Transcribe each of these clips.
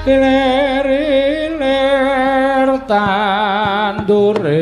Lir tandure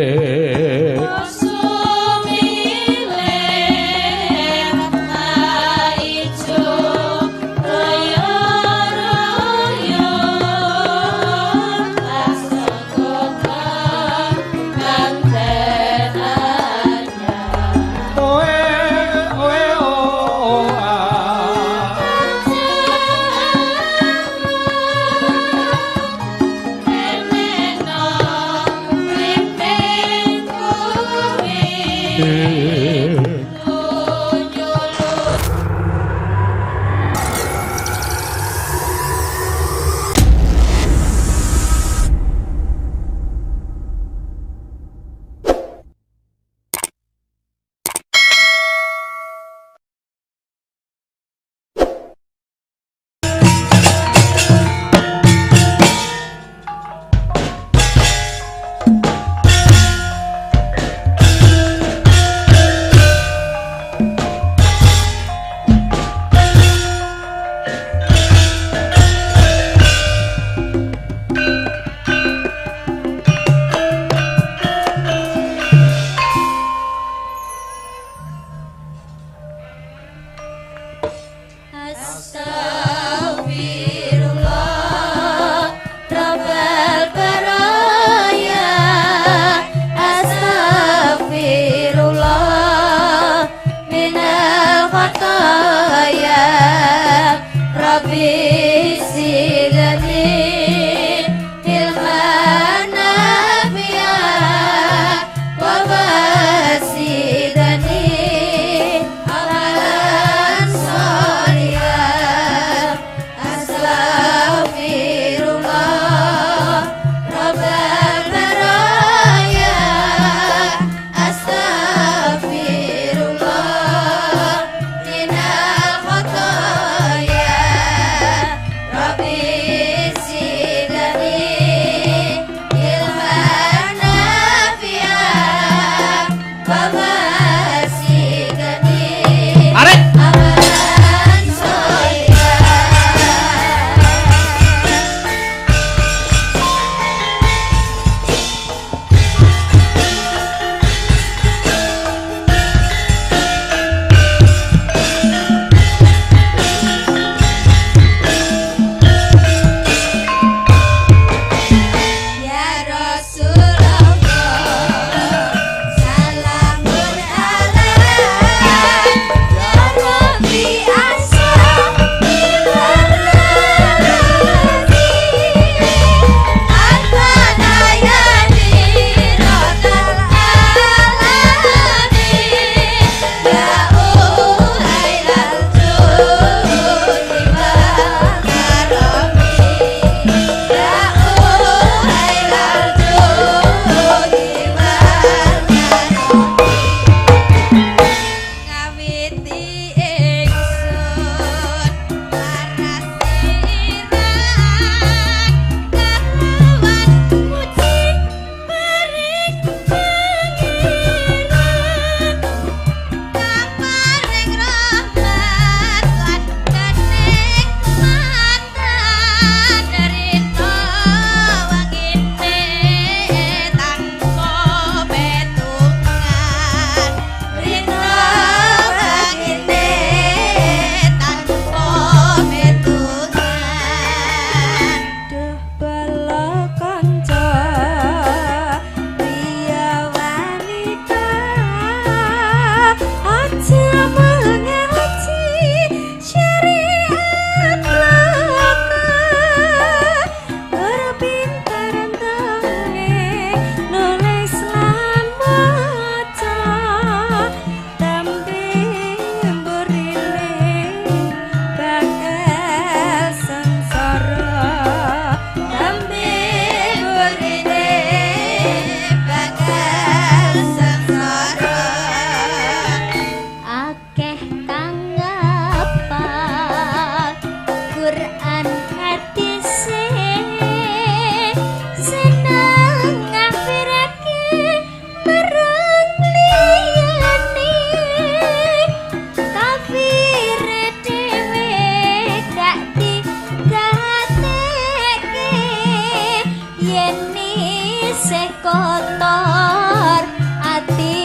kotor ati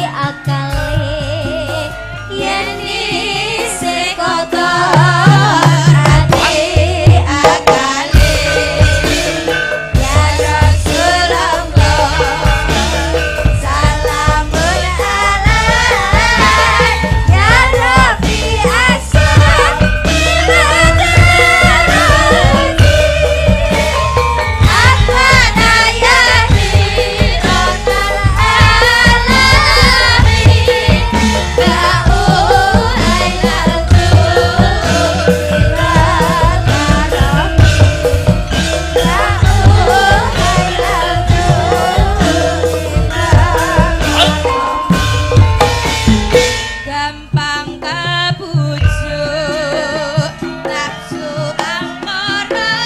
akale yen isih kotor ati akale ya Rasulullah salamun alaik ya Rabbi asal gampang kebujuk nafsu angkara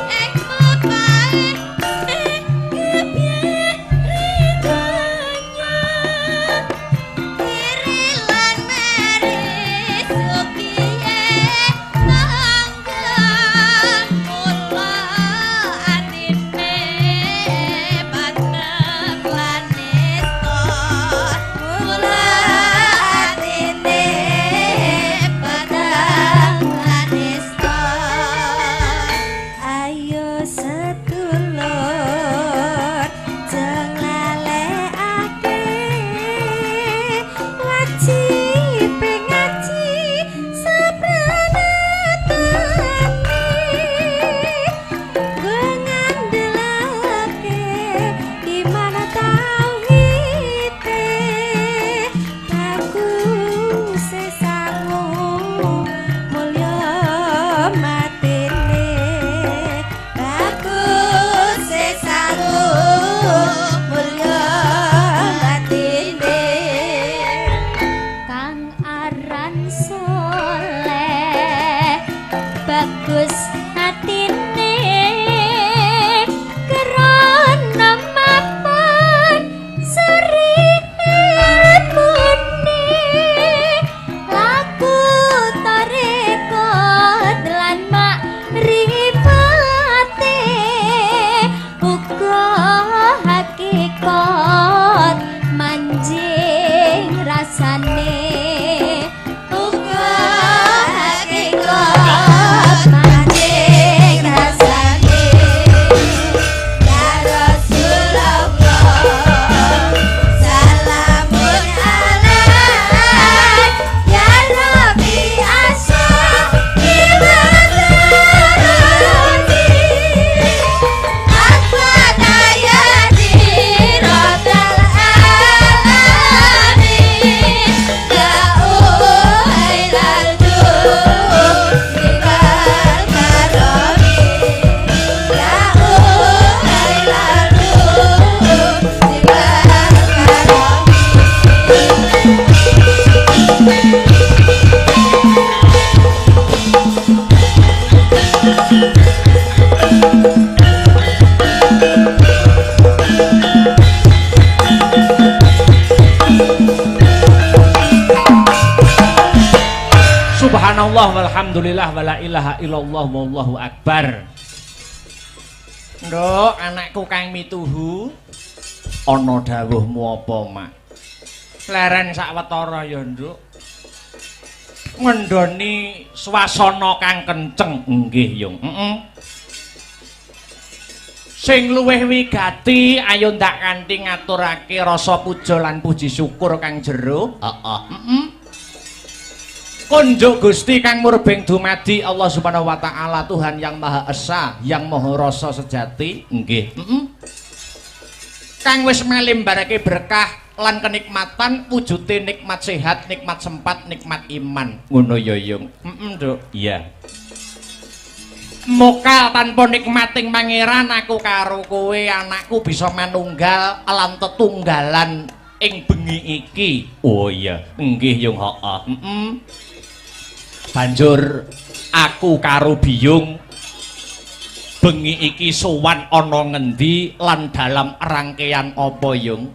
ekmopae kebiarinanya irilan meri sukiye langgang mula atine panem lanista mula atine panem lanista ayo sedulur jenglalekake wajib ngaji sabranatane gue ngandelake iman tauhide aku sesangu mulya matine aku sesangu mulya matine kang aran soleh bagus hatine kerana mapan suri ilmune laku tarekot lan makrifate uga hakikat manjing rasane uga hakikat manjing rasane ya Rasulullah salamun alaik ya Rabbi asal ibadarati apa daya dirotal alamin ga'uhailal dukibal karami ga'uhailal dukibal Subhanallah walhamdulillah wala ilaha illallah wallahu akbar. Nduk, anakku kang mituhu ana dawuhmu apa, Mak? Leren sawetara ya, Nduk. Ngendhoni swasana kang kenceng nggih, Yung. Sing luwih wigati ayo ndak kanthi ngaturake rasa puja lan puji syukur kang jero. Konjuk Gusti kang murbeng dumadi Allah Subhanahu wa taala, Tuhan yang Maha Esa, yang Maha Rasa sejati. Nggih. Kang wis melimbarake berkah lan kenikmatan, wujude nikmat sehat, nikmat sempat, nikmat iman. Ngono ya, Yung. Nduk. Iya. Mokal tanpa nikmating pangeran aku karo kowe anakku bisa manunggal lan tetunggalan ing bengi iki. Oh iya, nggih Yung, heeh. Banjur aku karo Biyung bengi iki sowan ana ngendi lan dalam rangkaian apa, Yung?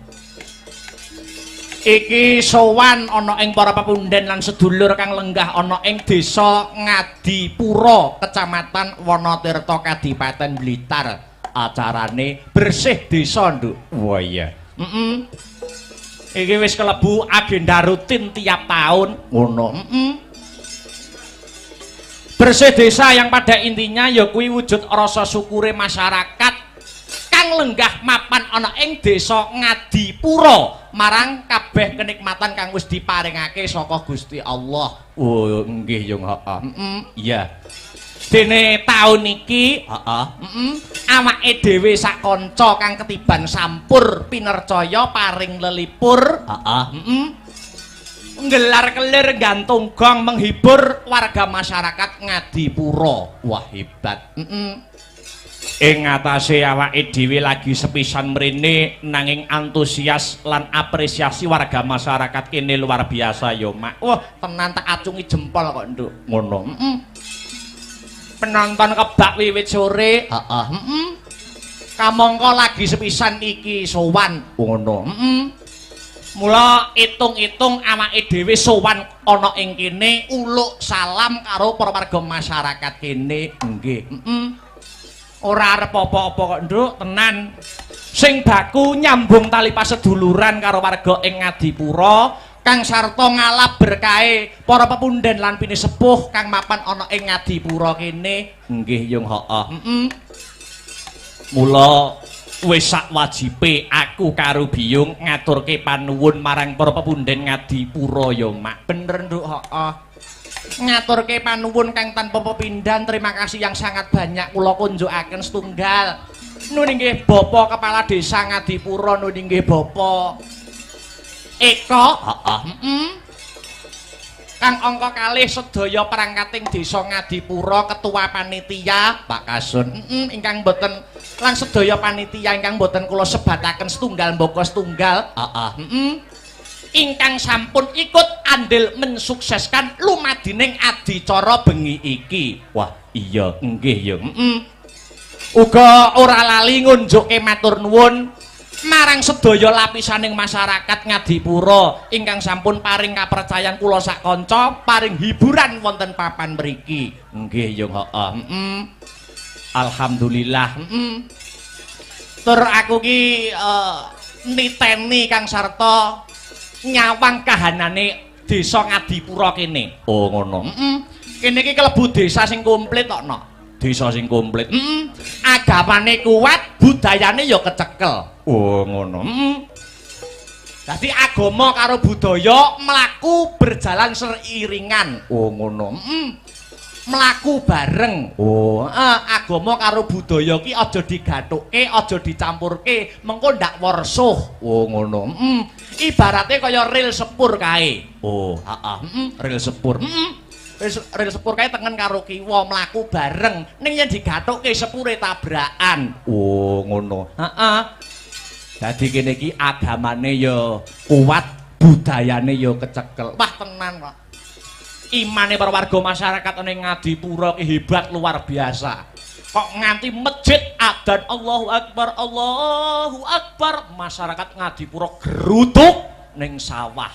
Iki sowan ana ing para pepunden lan sedulur kang lenggah ana ing desa Ngadipura, Kecamatan Wonotirta, Kadipaten Blitar. acarane bersih desa, Nduk. Wah iya. Iki wis kelebu agenda rutin tiap tahun. Ngono. Bersih desa yang pada intinya ya kuwi wujud rasa syukure masyarakat kang lenggah mapan ana ing desa Ngadipura marang kabeh kenikmatan kang wis diparingake saka Gusti Allah. Oh nggih yo heeh. Iya. Dene taun iki, awake dhewe sak kanca kang ketiban sampur pinercaya paring lelipur, nggelar kelir gantung gong menghibur warga masyarakat Ngadipura. Wah hebat. Ing ngatasé awake dhewe lagi sepisan mrene nanging antusias lan apresiasi warga masyarakat kene luar biasa yo, Mak. Wah, tenan tak acungi jempol kok, Nduk. Ngono. Penonton kebak wiwit sore, kamangka lagi sepisan iki sowan. Ngono. Mula itung-itung awake dhewe sowan ana ing kene uluk salam karo para warga masyarakat kene. Nggih. Ora arep apa-apa kok, Nduk, tenan. Sing baku nyambung tali paseduluran karo warga ing Ngadipura kang sarta ngalap berkahe para pepundhen lan pinisepuh kang mapan ana ing Ngadipura kene. Nggih, yung heeh. Mula wis sak wajibe aku karo Biyung ngaturke panuwun marang para pepundhen Ngadipura ya, Mak. Bener, Nduk, heeh. Ngaturke panuwun kang tanpa pepindhan, terima kasih yang sangat banyak kula kunjukaken setunggal. Nun inggih Bapak Kepala Desa Ngadipura, nun inggih Bapak Eko, kang angka kalih sedaya perangkating Desa Ngadipura, Ketua Panitia Pak Kasun, ingkang boten lan sedaya panitia ingkang boten kula sebataken setunggal mbaka setunggal, ingkang sampun ikut andil mensukseskan lumadining adicara bengi iki. Wah, iya nggih ya. Uga ora lali ngunjukke matur nuwun marang sedaya lapisaning masyarakat Ngadipura ingkang sampun paring kapercayan kula sak kanca paring hiburan wonten papan mriki. Nggih ya heeh. Alhamdulillah. Tur aku ki niteni kang sarta nyawang kahanane desa Ngadipura kene. Oh ngono. Kene iki kelebu desa sing komplit kok, Nok. Desa sing komplit. Agamane kuat, budayane ya kecekel. Oh ngono. Dadi agama karo budaya mlaku berjalan seiringan. Oh ngono. Mlaku bareng. Oh, agama karo budaya ki aja digathukke, aja dicampurke, mengko ndak warsuh. Oh ngono. Ibarate kaya ril sepur kae. Oh, ril sepur. Ril sepur kae tengen karo kiwa mlaku bareng. Ning yen digathukke sepure tabrakan. Oh, ngono. Dadi kene iki agamane ya kuat, budayane ya kecekel. Wah, tenan kok. Imane para warga masyarakat ning Ngadipura ki hebat luar biasa. Kok nganti masjid adzan Allahu Akbar, masyarakat Ngadipura gerutuk ning sawah.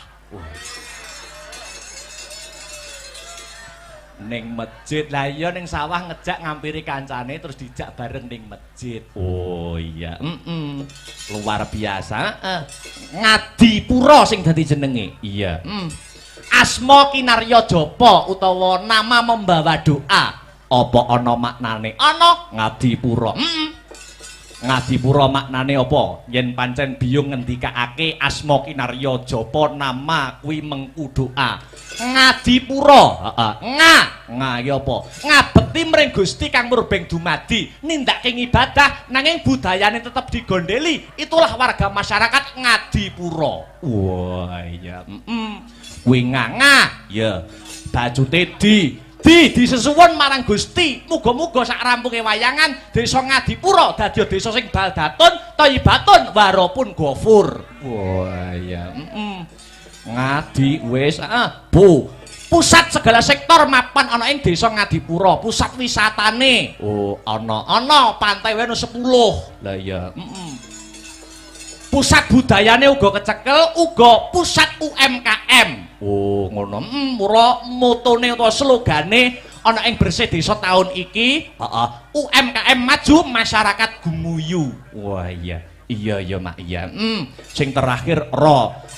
Ning masjid lah iya ning sawah ngejak ngampiri kancane terus dijak bareng ning masjid. Oh iya, luar biasa. Ngadipura sing dadi jenenge. Iya. Asma kinarya japa utawa nama membawa doa. Apa ana maknane? Ana Ngadipura. Ngadipura maknane apa? Yen pancen Biyung ngendikake asma kinarya japa nama kuwi mengku doa. Ngadipura, nga iki apa? Ngabekti mring Gusti kang murbeng dumadi, nindakake ibadah nanging budayane tetep digondheli. Itulah warga masyarakat Ngadipura. Wah, iya. Kuwi nganga, ya. Bajute disesuwun marang Gusti. Muga-muga sak rampunge wayangan desa Ngadipura dadi desa sing baldatun, thayyibatun, warapun ghafur. Wah, iya. Ngadi wis pusat segala sektor mapan ana ing desa Ngadipura, pusat wisatane. Oh, ana pantai wae 10. Lah iya, Pusat budayane uga kecekel, uga pusat UMKM. Oh, ngono. Mura motone utawa slogane ana ing Bersih Desa tahun iki, UMKM maju, masyarakat gumuyu. Wah iya. Iya ya Mak iya. Sing terakhir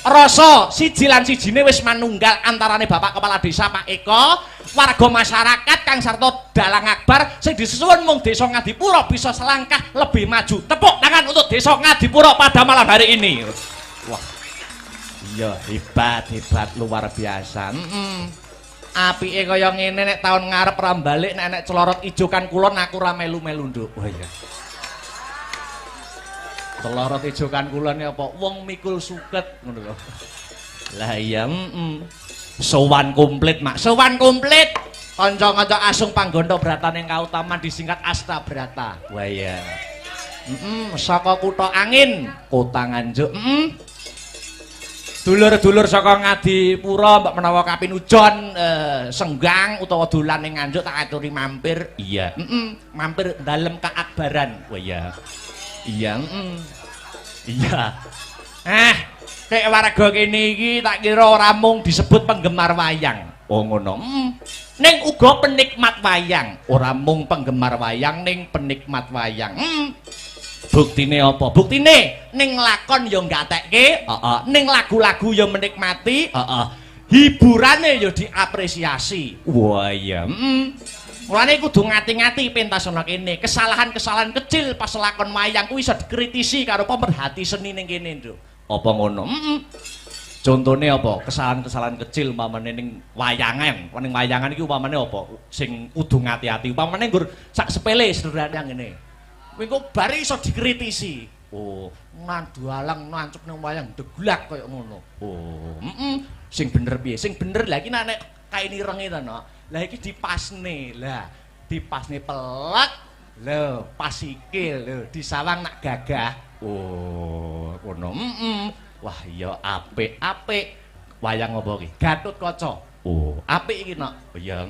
rasa siji lan sijine wis manunggal antarane Bapak Kepala Desa Pak Eko, warga masyarakat Kang Sarto Dalang Akbar sing disuwun mung Desa Ngadipuro bisa selangkah lebih maju. Tepuk tangan untuk Desa Ngadipuro pada malam hari ini. Wah. Iya hebat luar biasa. Apike kaya ngene nek taun ngarep ra balik nek celorot ijo kan kulon aku ra melu-melu nduk. Wah iya. Celorot ijokan kulon apa wong mikul suket ngono lho. Lah iya sowan komplit Mak, sowan komplit. Kanca-kanca asung panggondo brataning kautaman disingkat Astabrata. Wah iya. Saka kutha angin, kota Nganjuk. Dulur-dulur saka Ngadipuro mbak menawa kapinujon senggang utawa dolan ning Nganjuk tak aturi mampir. Iya. Mampir dalem keakbaran. Wah iya. Iya, iya. Nek warga kene iki tak kira ora mung disebut penggemar wayang. Oh ngono. Ning uga penikmat wayang. Ora mung penggemar wayang ning penikmat wayang. Buktine apa? Buktine ning lakon ya nggatekke, ning lagu-lagu ya menikmati, hiburane ya diapresiasi. Wah iya. Mulane kudu ngati-ngati pentas ana kene. Kesalahan-kesalahan kecil pas lakon wayang kuwi iso dikritisi karo pemerhati seni ning kene, Nduk. Apa ngono? Contone apa? Kesalahan-kesalahan kecil umpamane ning wayangan. Ning wayangan iki umpamane apa? Sing kudu ngati-ati. Umpamane nggur sak sepele sederhana ngene. Kuwi kok bar iso dikritisi. Oh, nandu alang nancep ning wayang deglak kaya ngono. Oh, sing bener piye? Sing bener lha iki nek kaini rengi to, Nok. Lah iki dipasne. Lah, dipasne pelek. Lho, pas sikil lho, disawang nak gagah. Oh, ngono. Wah, iya apik. Wayang apa iki? Gatotkaca. Oh, apik iki, Nok. Oh iya,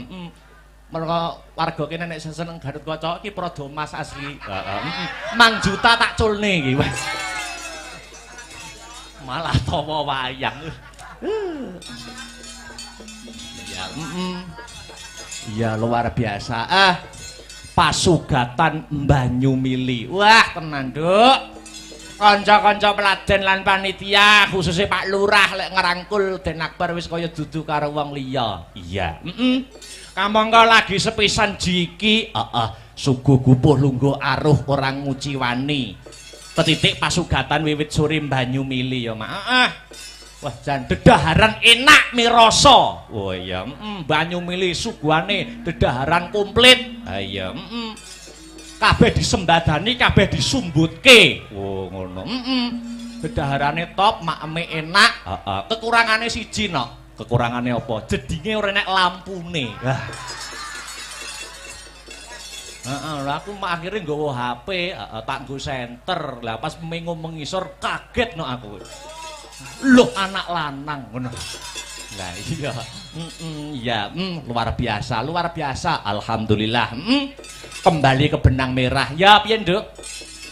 mereka warga kene nek seneng Gatotkaca iki Prada Mas asli. Mang juta tak culne iki. Malah tawa wayang. Ya, iya luar biasa. Pasugatan Banyumili. Wah, tenan, Nduk. Kanca-kanca peladen lan panitia, khususnya Pak Lurah lek ngerangkul Den Akbar wis kaya dudu karo wong liya. Iya. Kamangka lagi sepisan jiki, suguh gupuh lungguh aruh orang nguciwani. Petitik pasugatan wiwit sore Banyumili ya, Mak. Wah, jan dedaharan enak mirasa. Oh iya, Banyumili suguhane dedaharan komplit. Ha iya, kabeh disembadani, kabeh disumbutke. Oh ngono. Dedaharane top, makeme enak. Kekurangane siji, Nok. Kekurangane apa? Jedinge ora enek lampune. Lah aku akhirnya nggawa HP, tak nggo senter. Lah pas mengo mengisor kaget no aku. Loh anak lanang ngono. Lah iya. Iya, luar biasa. Alhamdulillah. Kembali ke benang merah. Ya piye, Nduk?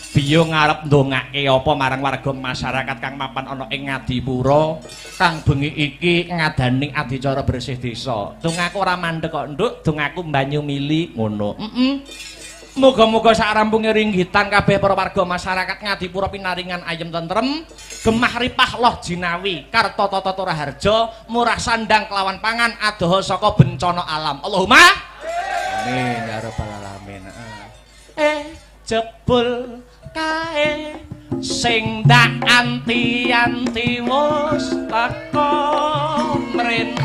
Biyo ngarep ndongake apa marang warga masyarakat kang mapan ana ing Ngadipuro kang bengi iki ngadani adicara bersih desa. Dongaku ora mandek kok, Nduk. Dongaku Banyumili ngono. Muga-muga sak rampunge ringgitan kabeh para warga masyarakat Ngadipuro pinaringan ayem tentrem, gemah ripah loh jinawi, karta tata raharja, murah sandang kelawan pangan adoh saka bencana alam. Allahumma amin ya rabbal alamin. Jebul kae sing dak anti-anti wis teko mrene.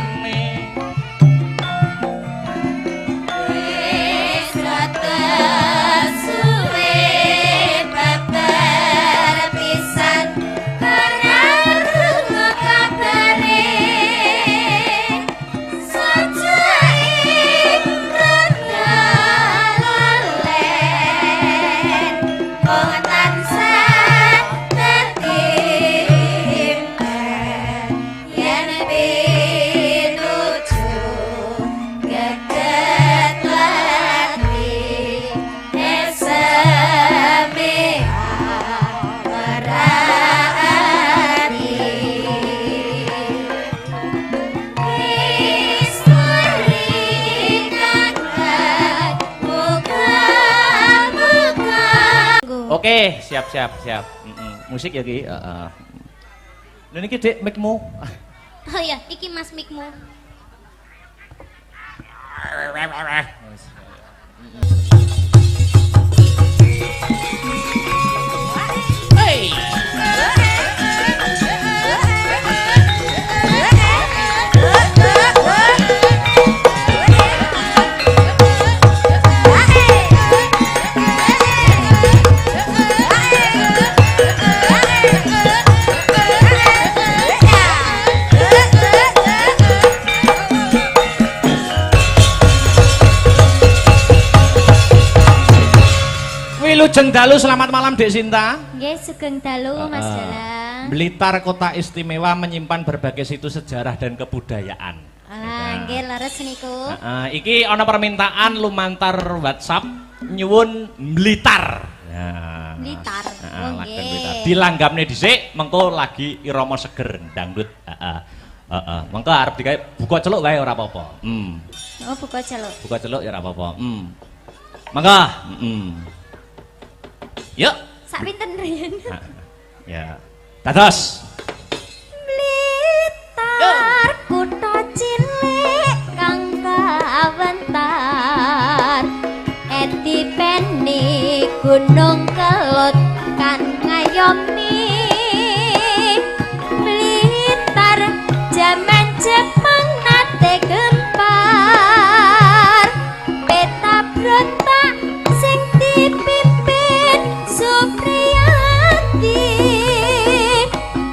Yeah. Oke, siap. Musik ya Ki. Heeh. Lha niki Dik mic-mu. Oh ya, iki Mas mikmu. Hey. Wilujeng dalu, selamat malam Dek Sinta. Nggih, sugeng dalu Mas Dalang. Blitar kota istimewa menyimpan berbagai situs sejarah dan kebudayaan. Nggih leres niku. Iki ana permintaan lumantar WhatsApp nyuwun Blitar. Blitar. Lagen Blitar. Dilanggamne dhisik, mengko lagi irama seger dangdut. Mengko arep digawe buka celuk wae ora apa-apa. Oh, buka celuk. Buka celuk ya ora apa-apa. Mangga. Yuk. Sak pinten riyen? Ya. Dados. Blitar kutha cilik kang kawentar. Etipeni gunung kelut kan ngayomi. Blitar jaman Jepang nate gempar. Peta brontak sing dipimpin Supriyati.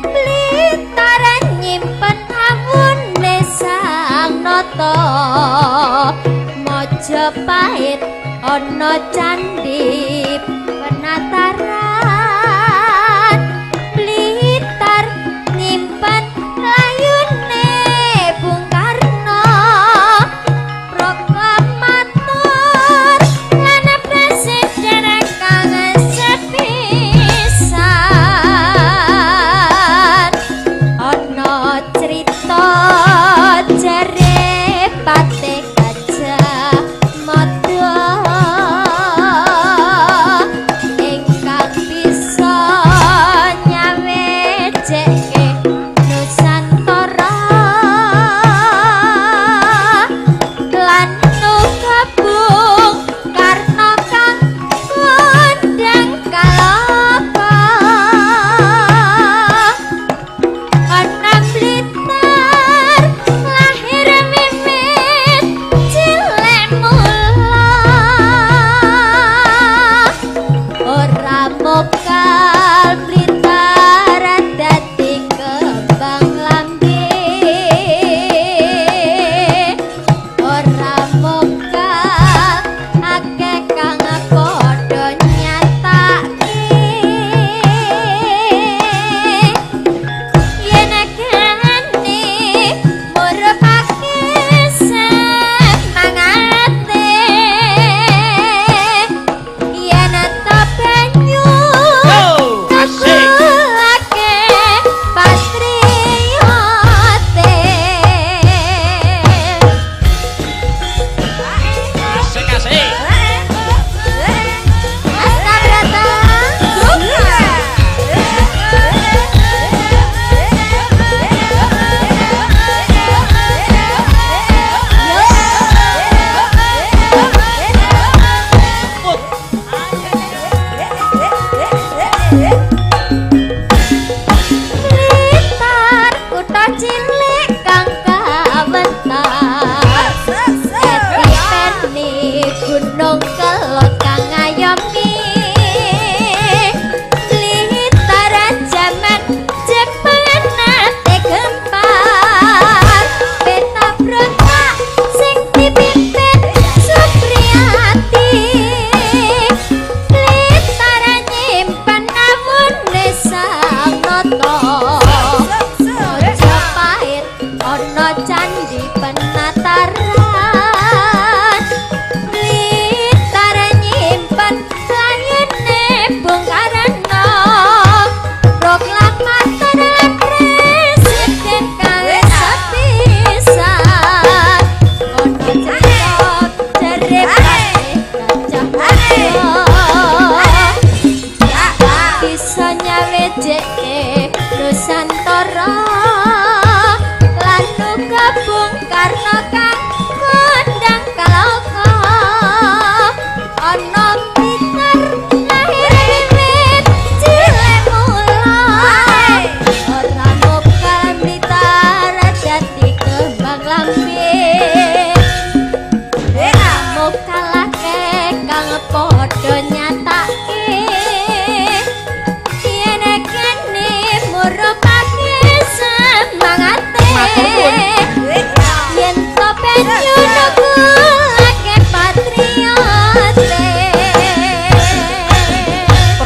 Blitar nyimpen awune Sang Nata. Majapahit ana candhi penataran. Blitar nyimpen layune Bung Karno. Proklamator lan presiden kang sepisan. Ana crita jare Patih Gajah Mada.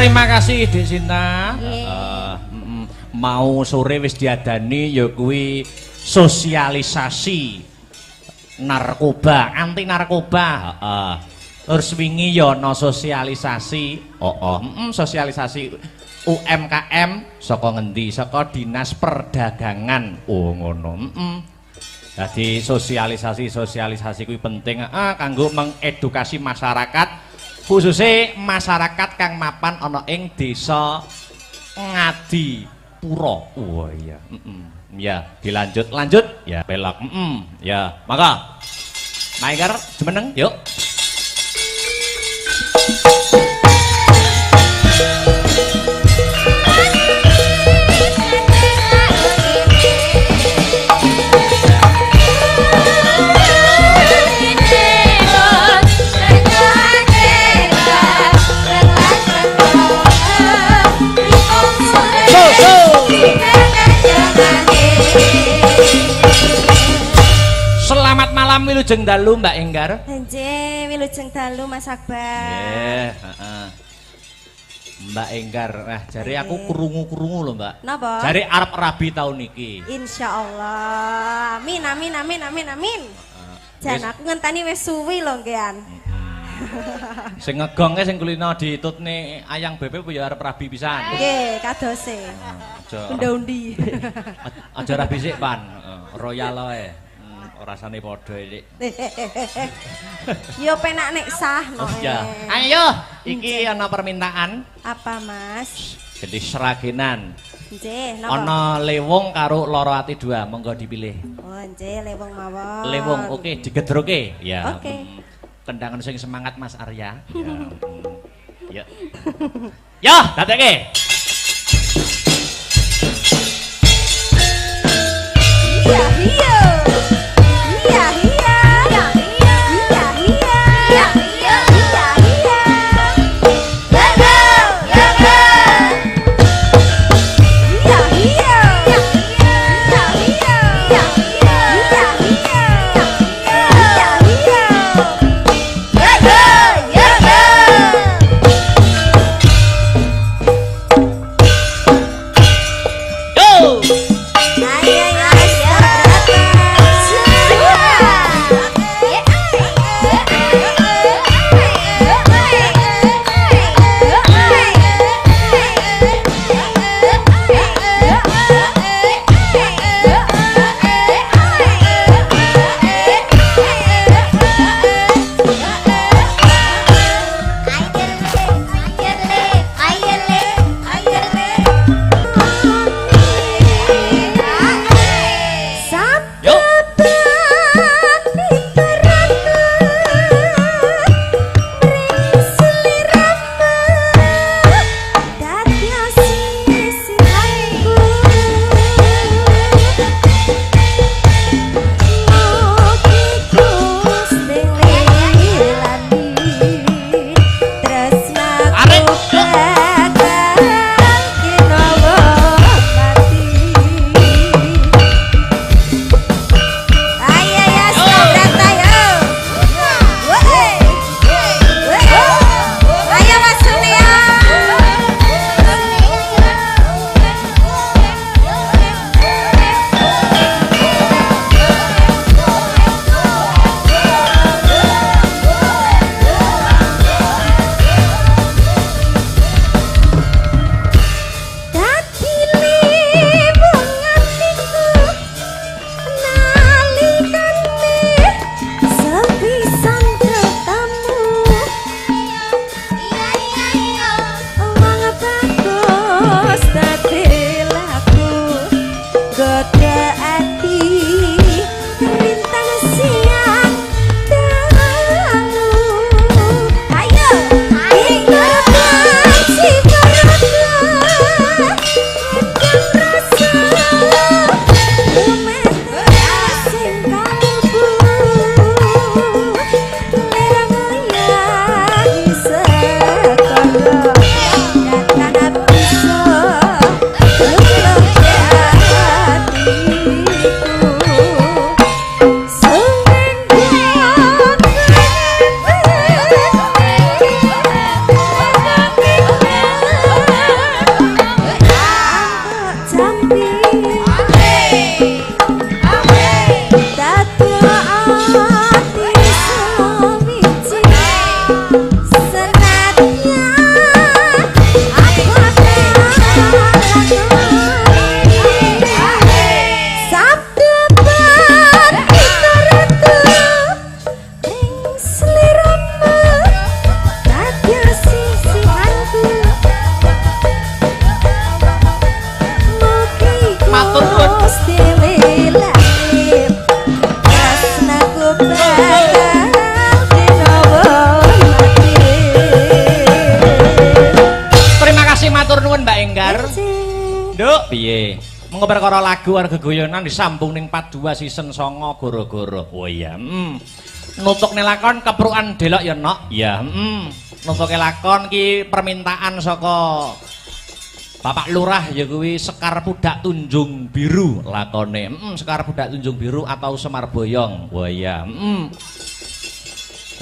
Terima kasih Dik Sinta. Nggih. Mau sore wis diadani ya kuwi sosialisasi narkoba, anti narkoba. Heeh. Terus wingi ya ana sosialisasi. Sosialisasi UMKM saka ngendi? Saka Dinas Perdagangan. Oh ngono. Jadi sosialisasi kuwi penting kanggo mengedukasi masyarakat, khususnya masyarakat kang mapan ana ing desa Ngadipura. Oh iya. Ya, lanjut. Ya, belok. Ya, maka Maiker jumeneng, yuk. Selamat malam wilujeng dalu Mbak Enggar. Nggih, wilujeng dalu Mas Akbar. Nggih, Mbak Enggar. Nah, jare aku krungu-krungu lho, Mbak. Napa? Jare arep rabi taun iki. Insyaallah. Amin. Jan aku ngenteni wis suwi lho ngean. Sing ngegongke sing kulino ditutne ayang bebek ya arep rabi pisan. Nggih, kadose. Aja. Unda-undi. Aja rabi sik, Pan. Royal wae. Rasane padha iki. Yo penak nek sah no. Ya. Ayo, iki ana permintaan. Apa, Mas? Jadi seragenan. Nggih, napa? Ana lewung karo loro ati dua, monggo dipilih. Oh, nggih, lewung mawon. Lewung, oke, digedroke. Ya. Oke. Kendangan sing semangat Mas Arya. Ya. Yo, dadekke. Iya, iya. Iya, iya. Iya, iya. Iya, iya. Iya, iya. Iya, iya. Lagu, lagu. Iya, iya. Iya, iya. Iya, iya. Iya, iya. Iya, iya. Iya, iya. Lagu, lagu. Yo. Ayo, ayo, ayo. Biar. Nduk, piye? Mengko perkara lagu warga guyonan disambung ning 42 season 9 goro-goro. Oh iya, nutuk nelakon keprukan delok ya nok. Ya, nutuk lakon ki permintaan saka Bapak Lurah ya kuwi Sekar Pudak Tunjung Biru lakone. Sekar Pudak Tunjung Biru atau Semar Boyong. Wah iya,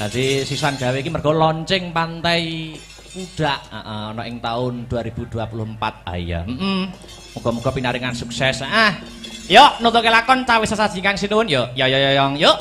Jadi sisan gawe iki mergo launching Pantai Pudak ana ing taun 2024. Ah iya, Muga-muga pinaringan sukses. Yuk nutuke lakon cawis sesaji Kang Sinuwun yuk. Yuk.